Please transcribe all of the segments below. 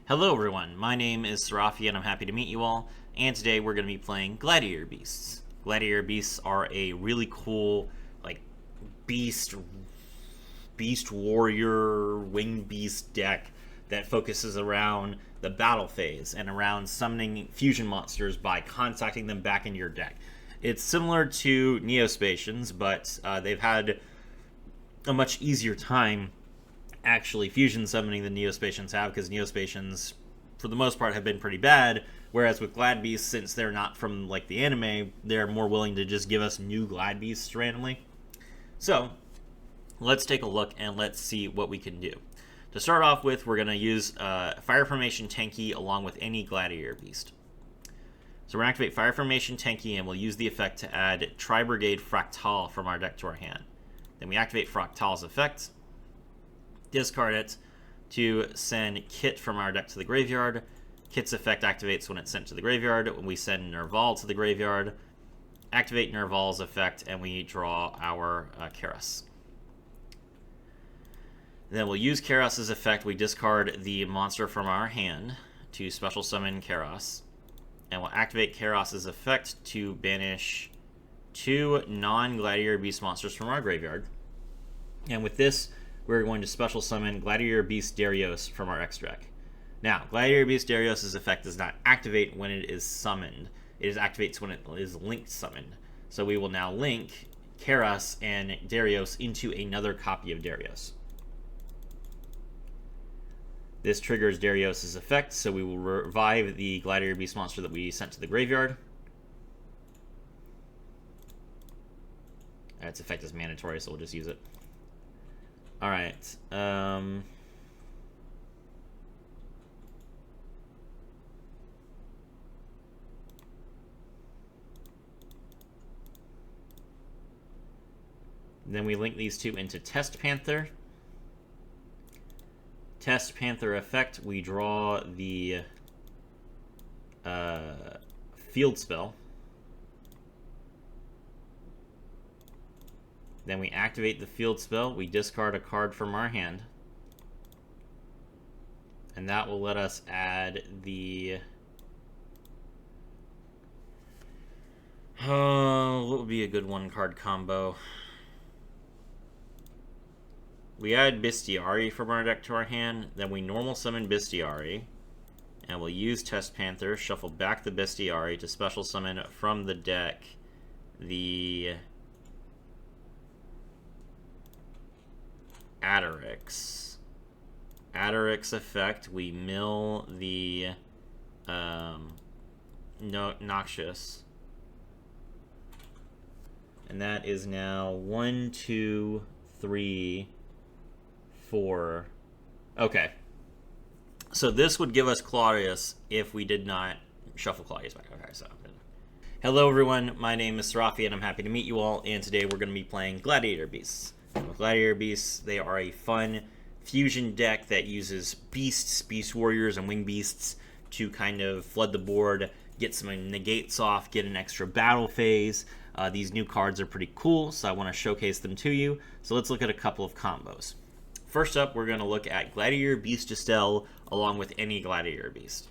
Hello everyone, my name is Serafi and I'm happy to meet you all, and today we're going to be playing Gladiator Beasts. Gladiator Beasts are a really cool, beast warrior, winged beast deck that focuses around the battle phase and around summoning fusion monsters by contacting them back into your deck. It's similar to Neospacians, but they've had a much easier time actually fusion summoning than Neospacians have, because Neospacians, for the most part, have been pretty bad. Whereas with Glad Beasts, since they're not from the anime, they're more willing to just give us new Glad Beasts randomly. So let's take a look and let's see what we can do. To start off with, we're going to use Fire Formation Tenki along with any Gladiator Beast. So we're going to activate Fire Formation Tenki, and we'll use the effect to add Tri-Brigade Fractal from our deck to our hand. Then we activate Fractal's effect, discard it to send Kit from our deck to the graveyard. Kit's effect activates when it's sent to the graveyard. When we send Nerval to the graveyard, activate Nerval's effect, and we draw our Karas. Then we'll use Karas's effect. We discard the monster from our hand to special summon Karas, and we'll activate Karas's effect to banish 2 non-Gladiator Beast monsters from our graveyard. And with this, we're going to special summon Gladiator Beast Darius from our X deck. Now, Gladiator Beast Darius' effect does not activate when it is summoned. It activates when it is linked summoned. So we will now link Karas and Darius into another copy of Darius. This triggers Darius' effect, so we will revive the Gladiator Beast monster that we sent to the graveyard. Its effect is mandatory, so we'll just use it. Alright, then we link these two into Test Panther. Test Panther effect, we draw the field spell. Then we activate the field spell, we discard a card from our hand, and that will let us add the what would be a good one card combo? We add Bestiari from our deck to our hand, then we normal summon Bestiari, and we'll use Test Panther, shuffle back the Bestiari to special summon from the deck the Adarix effect, we mill the Noxious. And that is now 1, 2, 3, 4. Okay. So this would give us Claudius if we did not shuffle Claudius back. Okay, so. Hello everyone, my name is Serafi and I'm happy to meet you all, and today we're going to be playing Gladiator Beasts. With Gladiator Beasts, they are a fun fusion deck that uses beasts, beast warriors, and wing beasts to kind of flood the board, get some negates off, get an extra battle phase. These new cards are pretty cool, so I want to showcase them to you. So let's look at a couple of combos. First up, we're going to look at Gladiator Beast Giselle along with any Gladiator Beast.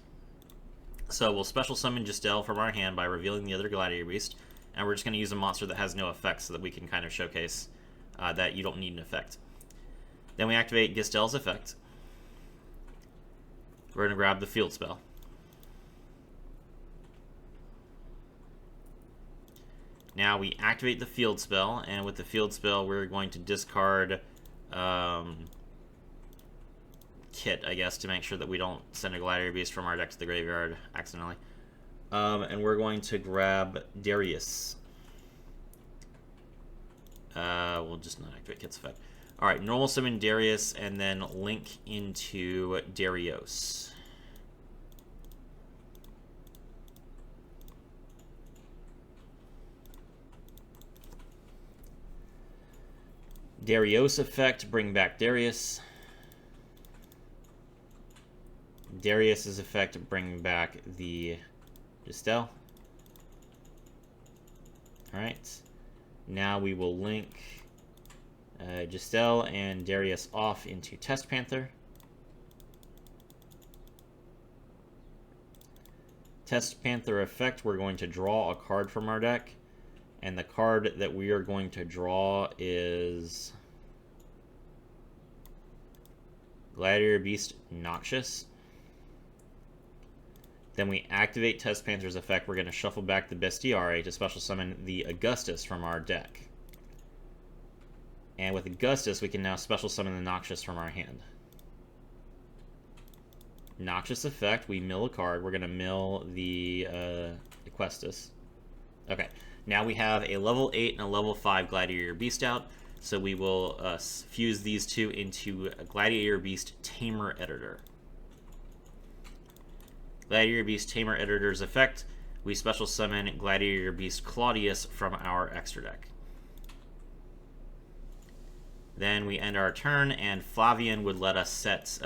So we'll special summon Giselle from our hand by revealing the other Gladiator Beast, and we're just going to use a monster that has no effects so that we can kind of showcase that you don't need an effect. Then we activate Gistel's effect. We're going to grab the field spell. Now we activate the field spell, and with the field spell we're going to discard Kit, I guess, to make sure that we don't send a Gladiator Beast from our deck to the graveyard accidentally. And we're going to grab Darius. We'll just not activate Kit's effect. Alright, normal summon Darius and then link into Darius. Darius effect, bring back Darius. Darius's effect, bring back the Giselle. Alright. Now we will link Giselle and Darius off into Test Panther. Test Panther effect, we're going to draw a card from our deck. And the card that we are going to draw is Gladiator Beast Noxious. Then we activate Test Panther's effect. We're going to shuffle back the Bestiare to special summon the Augustus from our deck. And with Augustus, we can now special summon the Noxious from our hand. Noxious effect, we mill a card. We're going to mill the Equestus. Okay, now we have a level 8 and a level 5 Gladiator Beast out. So we will fuse these two into a Gladiator Beast Tamer Editor. Gladiator Beast Tamer Editor's effect, we special summon Gladiator Beast Claudius from our extra deck. Then we end our turn, and Flavian would let us set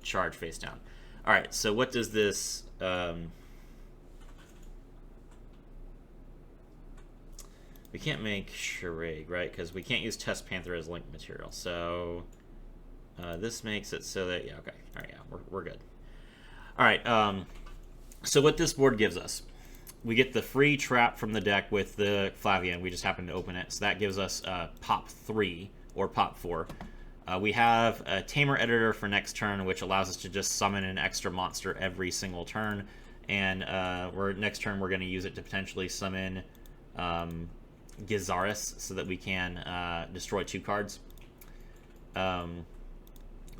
charge face down. Alright, so what does this... we can't make Charade, right? Because we can't use Test Panther as link material. So this makes it so that... yeah, okay. Alright, yeah, we're good. Alright, so what this board gives us, we get the free trap from the deck with the Flavian. We just happen to open it. So that gives us pop 3 or pop 4. We have a Tamer Editor for next turn, which allows us to just summon an extra monster every single turn. And next turn we're going to use it to potentially summon Gizaris so that we can destroy 2 cards.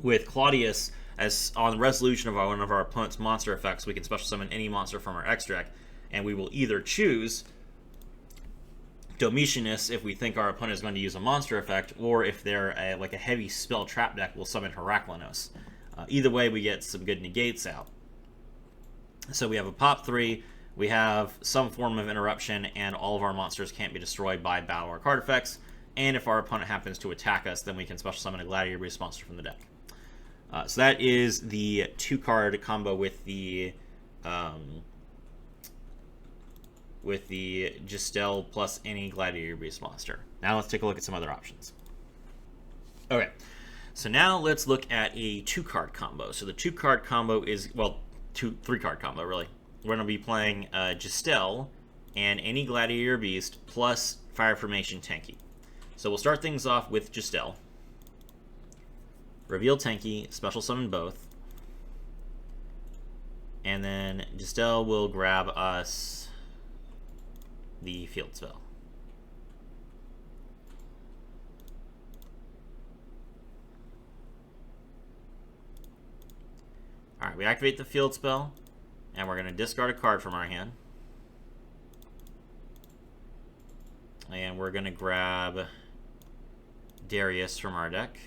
With Claudius, as on the resolution of one of our opponent's monster effects, we can special summon any monster from our X deck, and we will either choose Domitianus if we think our opponent is going to use a monster effect, or if they're like a heavy spell trap deck, we'll summon Heraclinos. Either way, we get some good negates out. So we have a pop 3, we have some form of interruption, and all of our monsters can't be destroyed by battle or card effects. And if our opponent happens to attack us, then we can special summon a Gladiator Beast monster from the deck. So that is the 2-card combo with the Giselle plus any Gladiator Beast monster. Now let's take a look at some other options. Okay, so now let's look at a 2-card combo. So the 2-card combo is, well, 3-card combo, really. We're going to be playing Giselle and any Gladiator Beast plus Fire Formation Tenki. So we'll start things off with Giselle. Reveal Tenki, special summon both. And then Giselle will grab us the field spell. Alright, we activate the field spell, and we're going to discard a card from our hand. And we're going to grab Darius from our deck.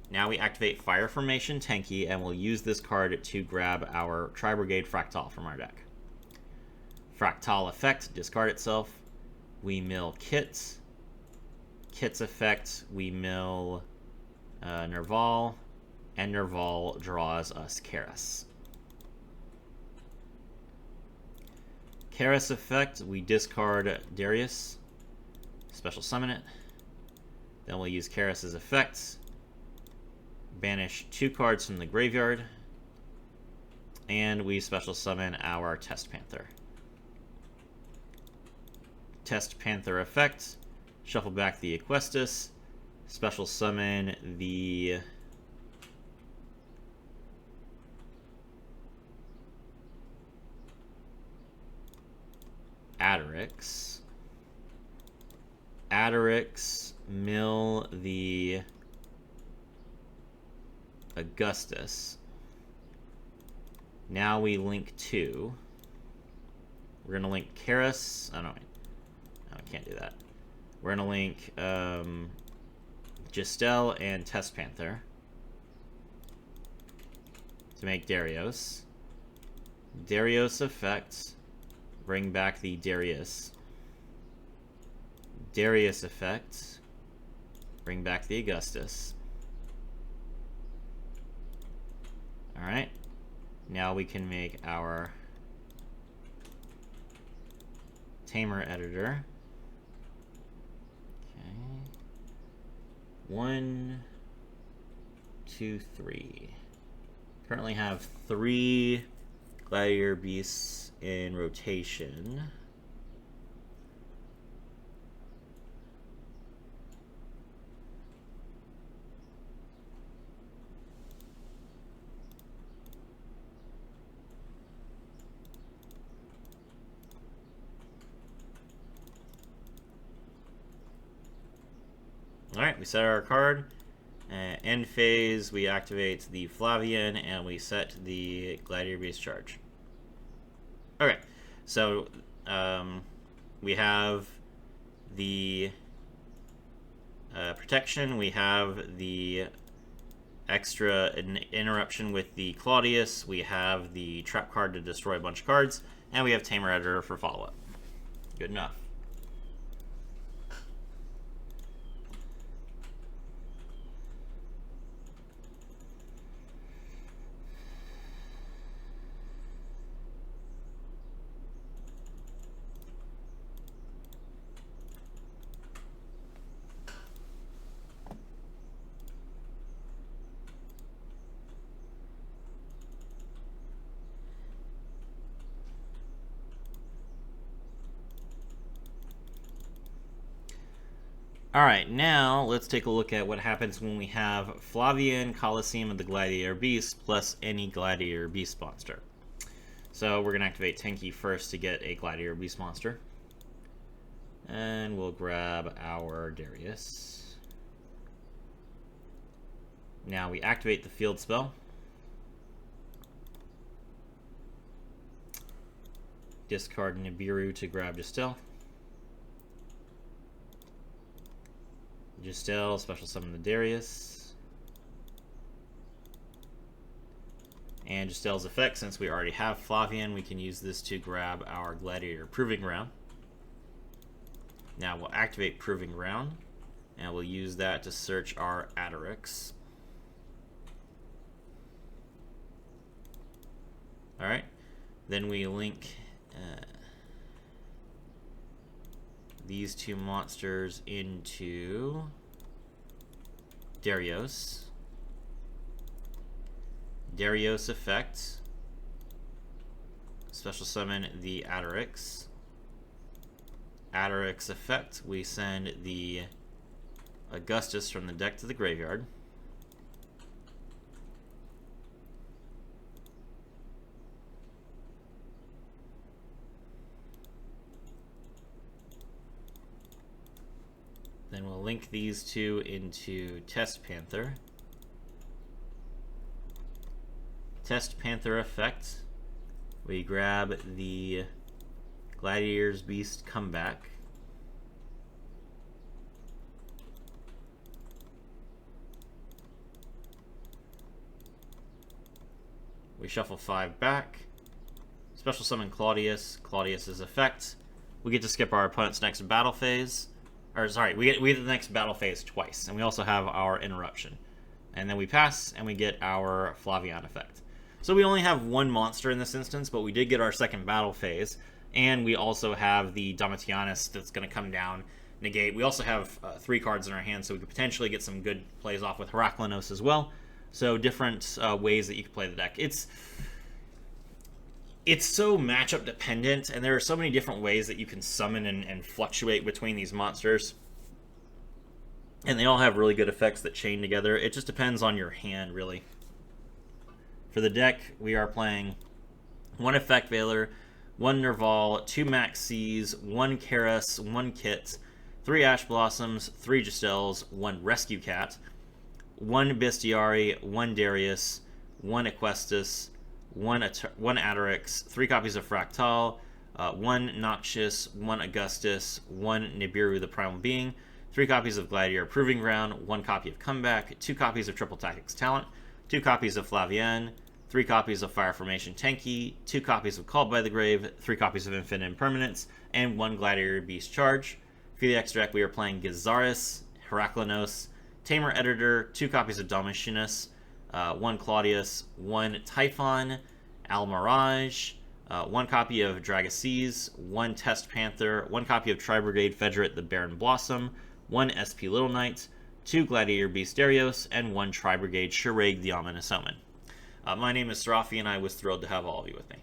Now we activate Fire Formation Tenki, and we'll use this card to grab our Tri-Brigade Fractal from our deck. Fractal effect, discard itself. We mill Kit. Kit's effect, we mill Nerval, and Nerval draws us Karis. Karis effect, we discard Darius, special summon it. Then we'll use Karis's effects. Banish 2 cards from the graveyard, and we special summon our Test Panther. Test Panther effect, shuffle back the Equestus, special summon the Adderix. Adderix, mill the Augustus. Now we link 2. We're going to link Karis. Oh, no, I can't do that. We're going to link Giselle and Test Panther to make Darius. Darius effect, bring back the Darius. Darius effect, bring back the Augustus. Alright, now we can make our Tamer Editor. Okay. 1, 2, 3. Currently have 3 Gladiator beasts in rotation. Alright, we set our card. End phase, we activate the Flavian, and we set the Gladiator Beast charge. Okay, so we have the protection, we have the extra interruption with the Claudius, we have the trap card to destroy a bunch of cards, and we have Tamer Editor for follow-up. Good enough. Alright, now let's take a look at what happens when we have Flavian, Colosseum of the Gladiator Beast, plus any Gladiator Beast monster. So we're going to activate Tenki first to get a Gladiator Beast monster. And we'll grab our Darius. Now we activate the field spell. Discard Nibiru to grab Distill. Distill, special summon the Darius. And Distill's effect, since we already have Flavian, we can use this to grab our Gladiator Proving Ground. Now we'll activate Proving Ground, and we'll use that to search our Adarix. Alright, then we link these two monsters into Darius. Darius effect. Special summon the Adarix. Adarix effect. We send the Augustus from the deck to the graveyard. Then we'll link these two into Test Panther. Test Panther effect. We grab the Gladiator's Beast Comeback. We shuffle 5 back. Special summon Claudius. Claudius's effect. We get to skip our opponent's next battle phase. Or sorry, we get the next battle phase twice, and we also have our interruption. And then we pass, and we get our Flavian effect. So we only have one monster in this instance, but we did get our second battle phase, and we also have the Domitianus that's going to come down, negate. We also have 3 cards in our hand, so we could potentially get some good plays off with Heraklinos as well. So different ways that you can play the deck. It's so matchup dependent, and there are so many different ways that you can summon and fluctuate between these monsters. And they all have really good effects that chain together. It just depends on your hand, really. For the deck, we are playing 1 Effect Veiler, 1 Nerval, 2 Maxis, 1 Karas, 1 Kit, 3 Ash Blossoms, 3 Justills, 1 Rescue Cat, 1 Bestiari, 1 Darius, 1 Equestus, 1 Adarix, 3 copies of Fractal, 1 Noxious, 1 Augustus, 1 Nibiru the Primal Being, 3 copies of Gladiator Proving Ground, 1 copy of Comeback, 2 copies of Triple Tactics Talent, 2 copies of Flavian, 3 copies of Fire Formation Tenki, 2 copies of Called by the Grave, 3 copies of Infinite Impermanence, and 1 Gladiator Beast Charge. For the extra deck, we are playing Gizaris, Heraklinos, Tamer Editor, 2 copies of Domitianus, 1 Claudius, 1 Typhon, Almirage, 1 copy of Dragaces, 1 Test Panther, 1 copy of Tri-Brigade Federate the Baron Blossom, 1 SP Little Knight, 2 Gladiator Beast Darius, and 1 Tri-Brigade Shirag the Ominous Omen. My name is Serafi, and I was thrilled to have all of you with me.